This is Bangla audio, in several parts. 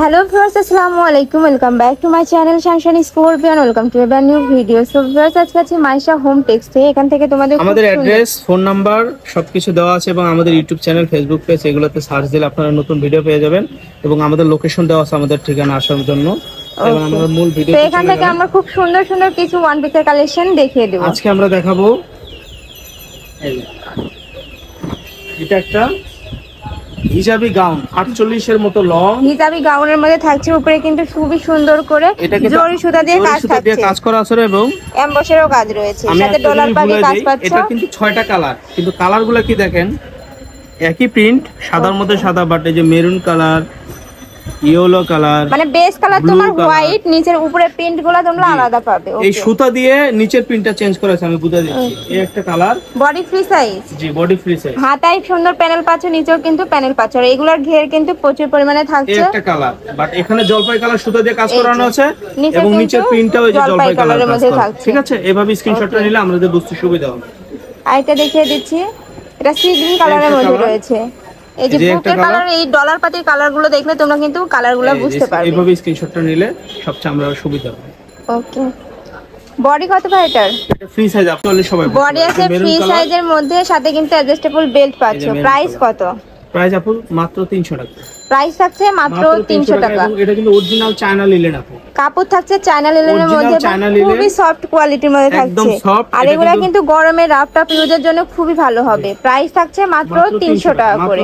Hello viewers, assalamu alaikum. Welcome back to my channel Shanshan Scorpion. Welcome to a brand new video. So viewers, আজকে আছি মাইশা হোম টেক্সটে। এখান থেকে তোমাদের আমাদের অ্যাড্রেস, ফোন নাম্বার সবকিছু দেওয়া আছে এবং আমাদের ইউটিউব চ্যানেল, ফেসবুক পেজ এগুলোতে সার্চ দিলে আপনারা নতুন ভিডিও পেয়ে যাবেন এবং আমাদের লোকেশন দেওয়া আছে আমাদের ঠিকানা আসার জন্য এবং আমরা মূল ভিডিও তো এখান থেকে আমরা খুব সুন্দর সুন্দর কিছু ওয়ান পিসের কালেকশন দেখিয়ে দেব। আজকে আমরা দেখাবো এটা একটা হিজাবি গাউন 48 এর মতো লং। হিজাবি গাউনের মধ্যে থাকছে, উপরে কিন্তু খুবই সুন্দর করে জরি সুতা দিয়ে কাজ করা আছে এবং এমবসেরও কাজ রয়েছে, সাথে ডলার পাতি কাজ পাচ্ছ। এটা কিন্তু 6টা কালার, কিন্তু কালারগুলো কি দেখেন একই প্রিন্ট, সাদার মধ্যে সাদা, বাট এই যে মেরুন কালার, ইয়েলো কালার, মানে বেস কালার তোমার হোয়াইট, নিচের উপরে প্রিন্টগুলো তোমরা আলাদা পাবে। এই সুতা দিয়ে নিচের প্রিন্টটা চেঞ্জ করেছে, আমি বুঝা দিচ্ছি। এই একটা কালার, বডি ফ্রি সাইজ। জি, বডি ফ্রি সাইজ। হাতায় সুন্দর প্যানেল পাচ্ছ, নিচেও কিন্তু প্যানেল পাচ্ছ। আর এগুলোর ঘের কিন্তু প্রচুর পরিমাণে থাকছে। এই একটা কালার, বাট এখানে জলপাই কালার সুতা দিয়ে কাজ করানো আছে এবং নিচের প্রিন্টটাও এই যে জলপাই কালারের মধ্যে থাকছে। ঠিক আছে, এভাবে স্ক্রিনশটটা নিলে আমাদের বুঝতে সুবিধা হবে। আরেকটা দেখিয়ে দিচ্ছি, এটা সি গ্রিন কালারের মধ্যে রয়েছে। এই যে বুকের কালার, এই ডলার পাতির কালারগুলো দেখলে তোমরা কিন্তু কালারগুলো বুঝতে পারবে। এইভাবে স্ক্রিনশটটা নিলে সবচেয়ে আমরা সুবিধা হবে। ওকে, বডি কত ভাই এটার? এটা ফ্রি সাইজ, আপনারা সবাই বডি আছে ফ্রি সাইজের মধ্যে, সাথে কিন্তু অ্যাডজাস্টেবল বেল্ট পাচ্ছ। প্রাইস কত? প্রাইস আপু মাত্র 300 টাকা। প্রাইস থাকছে মাত্র 300 টাকা। এবং এটা কিন্তু অরিজিনাল চায়না লিলেন আপু। কাপড় থাকছে চায়না লিলেনের মধ্যে, খুবই সফট কোয়ালিটির মধ্যে থাকছে। আর এগুলা কিন্তু গরমে রাফ টাফ ইউজের জন্য খুবই ভালো হবে। প্রাইস থাকছে মাত্র 300 টাকা করে।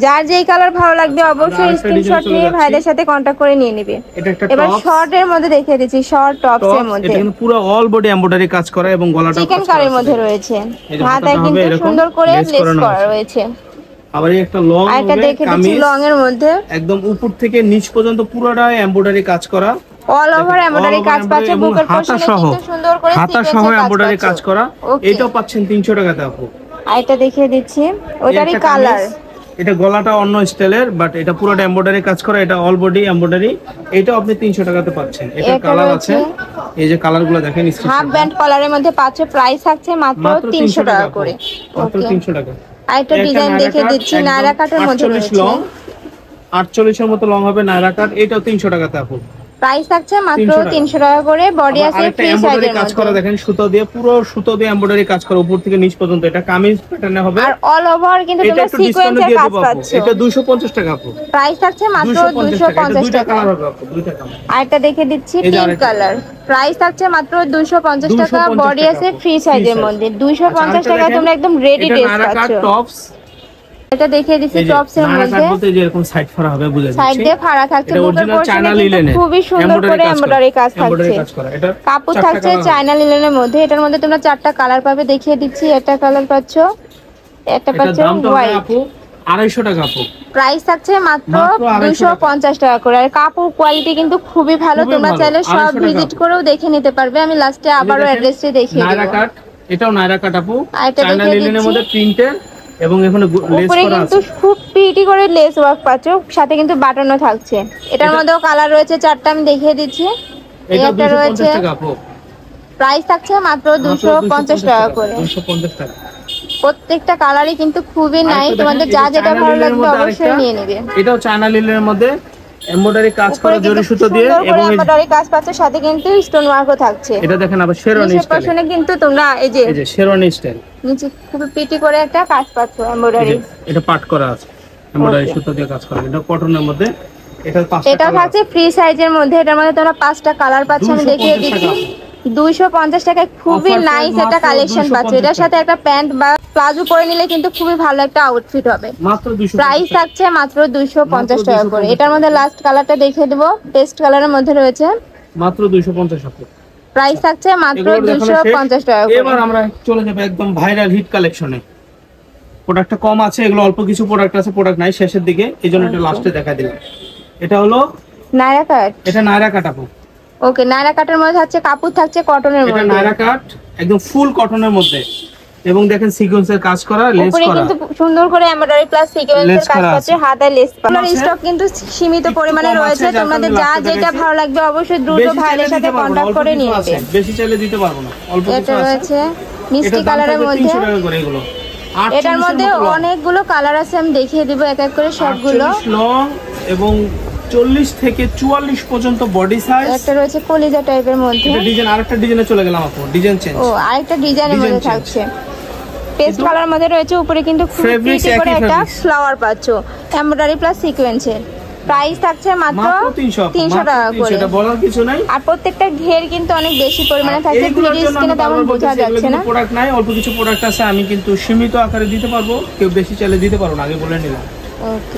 যার যেই কালার ভালো লাগবে অবশ্যই স্ক্রিনশট নিয়ে ভাইদের সাথে কন্টাক্ট করে নিয়ে নেবে। এবার শর্ট এর মধ্যে দেখিয়ে দিচ্ছি, শর্ট টপস এর মধ্যে। এটা কিন্তু পুরো অল বডি এমব্রয়ডারি কাজ করা এবং গলাটা চিকেন কারের মধ্যে রয়েছে। হাতায় কিন্তু সুন্দর করে লেস করা রয়েছে। আবার এই একটা লং, এটা দেখে দিচ্ছি লং এর মধ্যে একদম উপর থেকে নিচ পর্যন্ত পুরোটা এমব্রয়ডারি কাজ করা, অল ওভার এমব্রয়ডারি কাজ পাচ্ছে। বুকের পোরশনে কিন্তু সুন্দর করে হাতা সহ এমব্রয়ডারি কাজ করা। এটাও পাচ্ছেন 300 টাকাতে আপু। এটা দেখিয়ে দিচ্ছি, ওইটারই কালার। এটা গলাটা অন্য স্টাইলের, বাট এটা পুরোটা এমব্রয়ডারি কাজ করা, এটা অল বডি এমব্রয়ডারি। এটাও আপনি 300 টাকাতে পাচ্ছেন। এটা কালার আছে, এই যে কালারগুলো দেখেন, হাফ ব্যান্ড কলারের মধ্যে পাচ্ছ। প্রাইস থাকছে মাত্র 300 টাকা করে। মাত্র 300 টাকা। আরেকটা ডিজাইন দেখে দিচ্ছি, নায়রা কাটের মধ্যে রয়েছে। 48 এর মতো লং হবে নায়রা কাট। এটাও 300 টাকাতে আপু। প্রাইস থাকছে মাত্র 300 টাকা করে। বডি আছে ফ্রি সাইজের কাজ করা, দেখেন সুতো দিয়ে, পুরো সুতো দিয়ে এমব্রয়ডারি কাজ করা উপর থেকে নিচ পর্যন্ত। এটা কামিজ প্যাটার্নে হবে আর অল ওভার কিন্তু তোমরা সিকোয়েন্সের কাজ পাচ্ছ। এটা 250 টাকা আপু। প্রাইস থাকছে মাত্র 250 টাকা। দুইটা কালার। আরেকটা দেখে দিচ্ছি, পিঙ্ক কালার। প্রাইস থাকছে মাত্র 250 টাকা। বডি আছে ফ্রি সাইজের মধ্যে। 250 টাকা তোমরা একদম রেডি ড্রেস পাচ্ছ। টপস, এটা দেখিয়ে দিচ্ছি টপস এর মধ্যে। বলতে যে এরকম সাইড ফাড়া হবে, বুঝা যাচ্ছে। সাইড দিয়ে ফাড়া থাকছে, বুকের পোরশনে কিন্তু খুবই সুন্দর করে এমব্রয়ডারি কাজ থাকছে। কাপড় থাকছে চায়না লিনেনের মধ্যে। এটার মধ্যে তোমরা 4টা কালার পাবে, দেখিয়ে দিচ্ছি। একটা কালার পাচ্ছ, একটা পাচ্ছ হোয়াইট। আপু 250 টাকা আপু। প্রাইস থাকছে মাত্র 250 টাকা করে। আর কাপড় কোয়ালিটি কিন্তু খুবই ভালো, তোমরা চাইলে সব ভিজিট করেও দেখে নিতে পারবে। আমি লাস্টে আবারো অ্যাড্রেসটি দেখিয়ে দেব। নায়রা কাট, এটাও নায়রা কাট আপু, চায়না লিনেনের মধ্যে প্রিন্টের এবং এখানে লেস করা আছে। কিন্তু খুব প্রিটি করে লেস ওয়ার্ক পাচ্ছ, সাথে কিন্তু বাটনও থাকছে। এটার মধ্যেও কালার রয়েছে 4টা, আমি দেখিয়ে দিচ্ছি। এটা রয়েছে, প্রাইস থাকছে মাত্র 250 টাকা করে। 250 টাকা। প্রত্যেকটা কালারই কিন্তু খুবই নাই, তোমাদের যা যেটা ভালো লাগবে অবশ্যই নিয়ে নেবে। এটাও চায়না লিনেনের মধ্যে এমব্রয়ডারি কাজ করা, জরি সুতো দিয়ে এবং এমব্রয়ডারি কাজ পাচ্ছ, সাথে কিন্তু স্টোন ওয়ার্কও থাকছে। এটা দেখেন আবার শেরওয়ানি স্টাইল। পাশে কিন্তু তোমরা এই যে শেরওয়ানি স্টাইল, নিচে খুব প্রিটি করে একটা কাজ পাচ্ছ এমব্রয়ডারি। এটা পাট করা আছে, এমব্রয়ডারি সুতো দিয়ে কাজ করা। এটা কটনের মধ্যে। এটা থাকছে ফ্রি সাইজের মধ্যে। এটার মধ্যে তোমরা 5টা কালার পাচ্ছ, আমি দেখিয়ে দিচ্ছি। 250 টাকায় খুবই নাইস একটা কালেকশন পাচ্ছ। এটার সাথে একটা প্যান্ট বা প্লাজো পরে নিলে কিন্তু খুবই ভালো একটা আউটফিট হবে। মাত্র 250। প্রাইস থাকছে মাত্র 250 টাকা করে। এটার মধ্যে লাস্ট কালারটা দেখিয়ে দেব, পেস্ট কালারের মধ্যে রয়েছে। মাত্র 250 টাকা। প্রাইস থাকছে মাত্র 250 টাকা করে। এবার আমরা চলে যাব একদম ভাইরাল হিট কালেকশনে। প্রোডাক্টটা কম আছে, এগুলো অল্প কিছু প্রোডাক্ট আছে, প্রোডাক্ট নাই শেষের দিকে, এইজন্য এটা লাস্টে দেখা দিলাম। এটা হলো নায়রা কাট। এটা নায়রা কাট আপু। ওকে, নায়রা কাটের মধ্যে থাকছে, কাপড় থাকছে কটনের মধ্যে। এটা নায়রা কাট একদম ফুল কটনের মধ্যে এবং দেখেন সিকোয়েন্সের কাজ করা, লেস করা, কিন্তু সুন্দর করে এমব্রয়ডারি প্লাস সিকোয়েন্সের কাজ আছে, হাতায় লেস করা। স্টক কিন্তু সীমিত পরিমাণে রয়েছে, তোমাদের যা যেটা ভালো লাগবে অবশ্যই দ্রুত ভাইদের সাথে কন্টাক্ট করে নিয়ে নেবে। বেশি চাইলে দিতে পারবো না, অল্প কিছু আছে। এটা রয়েছে মিষ্টি কালারের মধ্যে। 300 টাকা করে এগুলো। এটার মধ্যে অনেকগুলো কালার আছে, আমি দেখিয়ে দিব এক এক করে সবগুলো। লং এবং 40 থেকে 44 পর্যন্ত বডি সাইজ। একটা রয়েছে কলিজা টাইপের মধ্যে, এটা ডিজাইন আরেকটা ডিজাইনে চলে গেলাম আপু, ডিজাইন চেঞ্জ। ও আরেকটা ডিজাইনের মধ্যে থাকছে, পেস্ট কালার মধ্যে রয়েছে, উপরে কিন্তু খুব প্রিটি করে একটা ফ্লাওয়ার পাচ্ছো, এমব্রয়ডারি প্লাস সিকোয়েন্সের। প্রাইস থাকছে মাত্র 300 টাকা করে, এটা বলার কিছু নাই। আর প্রত্যেকটা ঘের কিন্তু অনেক বেশি পরিমাণে থাকছে, ভিডিও স্ক্রিনে তেমন বোঝা যাচ্ছে না। প্রোডাক্ট নাই, অল্প কিছু প্রোডাক্ট আছে, আমি কিন্তু সীমিত আকারে দিতে পারবো, কেউ বেশি চাইলে দিতে পারবো না, আগে বলে নিলাম।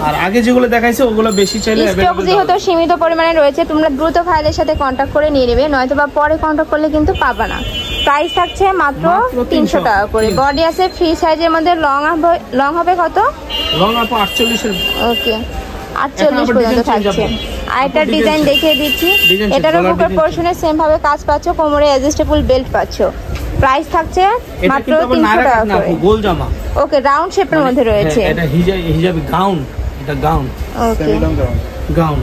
আর আগে যেগুলো দেখাইছে ওগুলো বেশি চাইলে স্টক যেহেতু সীমিত পরিমাণে রয়েছে, তোমরা দ্রুত ভাইদের সাথে কন্টাক্ট করে নিয়ে নেবে, নয়তো বা পরে কন্টাক্ট করলে কিন্তু পাবা না। প্রাইস থাকছে মাত্র 300 টাকা করে। বডি আছে ফ্রি সাইজের মধ্যে, লং হবে কত? লং আপু 48 এর। ওকে 48 পর্যন্ত থাকছে। আরেকটা ডিজাইন দেখিয়ে দিচ্ছি, এটার উপর পোরশনে সেম ভাবে কাজ পাচ্ছো, কোমরে অ্যাডজাস্টেবল বেল্ট পাচ্ছো। প্রাইস থাকছে মাত্র 300 টাকা করে। গোল জামা, ওকে রাউন্ড শেপের মধ্যে রয়েছে, এটা হিজাবি গাউন, এটা গাউন, ওকে গাউন।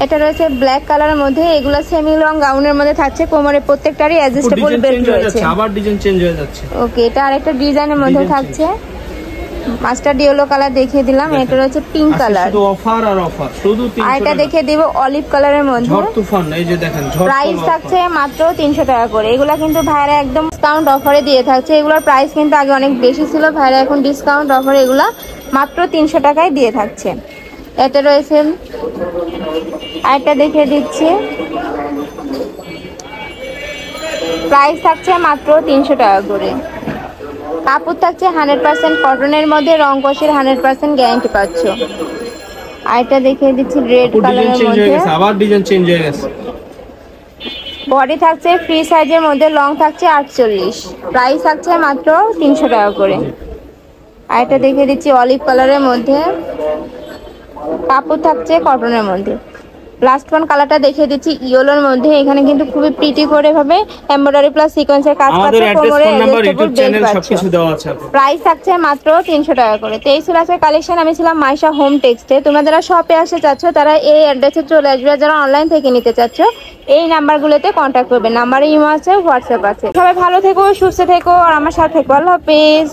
এটা রয়েছে ব্ল্যাক কালারের মধ্যে, এগুলা সেমি লং গাউনের মধ্যে থাকছে, কোমরে প্রত্যেকটারই অ্যাডজাস্টেবল বেল্ট রয়েছে। আবার ডিজাইন চেঞ্জ হয়ে যাচ্ছে। ওকে এটা আরেকটা ডিজাইনের মধ্যে থাকছে, মাস্টার্ড ইয়েলো কালার দেখিয়ে দিলাম, এটা রয়েছে পিঙ্ক কালার, শুধু অফার আর অফার, শুধু 300 টাকা। এটা দেখিয়ে দিব অলিভ কালারের মধ্যে, ঝড় তুফান, এই যে দেখেন ঝড়। প্রাইস থাকছে মাত্র 300 টাকা করে। এগুলা কিন্তু ভাইরা একদম ডিসকাউন্ট অফারে দিয়ে থাকছে, এগুলোর প্রাইস কিন্তু আগে অনেক বেশি ছিল, ভাইরা এখন ডিসকাউন্ট অফারে এগুলা মাত্র 300 টাকায় দিয়ে থাকছে। এটা রয়েছে আরেকটা দেখিয়ে দিচ্ছি, প্রাইস থাকছে মাত্র 300 টাকা করে। কাপড় থাকছে 100% কটনের মধ্যে, রং কষের 100% গ্যারান্টি পাচ্ছ। আরেকটা দেখিয়ে দিচ্ছি রেড কালারের মধ্যে, আবার ডিজাইন চেঞ্জ হয়ে গেছে। বডি থাকছে ফ্রি সাইজের মধ্যে, লং থাকছে 48, প্রাইস থাকছে মাত্র 300 টাকা করে। আরেকটা দেখিয়ে দিচ্ছি অলিভ কালারের মধ্যে, কাপড় থাকছে কটনের মধ্যে। লাস্ট ওয়ান কালারটা দেখিয়ে দিচ্ছি ইয়েলোর মধ্যে, এখানে কিন্তু খুবই প্রিটি করে ভাবে এমব্রয়ডারি প্লাস সিকোয়েন্সের কাজ পাচ্ছ, কোমরে অ্যাডজাস্টেবল বেল্ট পাচ্ছ। প্রাইস থাকছে মাত্র 300 টাকা করে। তো এই ছিল আজকের কালেকশন। আমি ছিলাম মাইশা হোম টেক্সটে। তোমরা যারা শপে আসতে চাচ্ছ তারা এই অ্যাড্রেসে চলে আসবে, যারা অনলাইন থেকে নিতে চাচ্ছ এই নাম্বারগুলোতে কন্ট্যাক্ট করবে, নাম্বারে ইমো আছে, হোয়াটসঅ্যাপ আছে। সবাই ভালো থেকো, সুস্থ থেকো, আর আমার সাথে থেকো। আল্লাহ হাফেজ।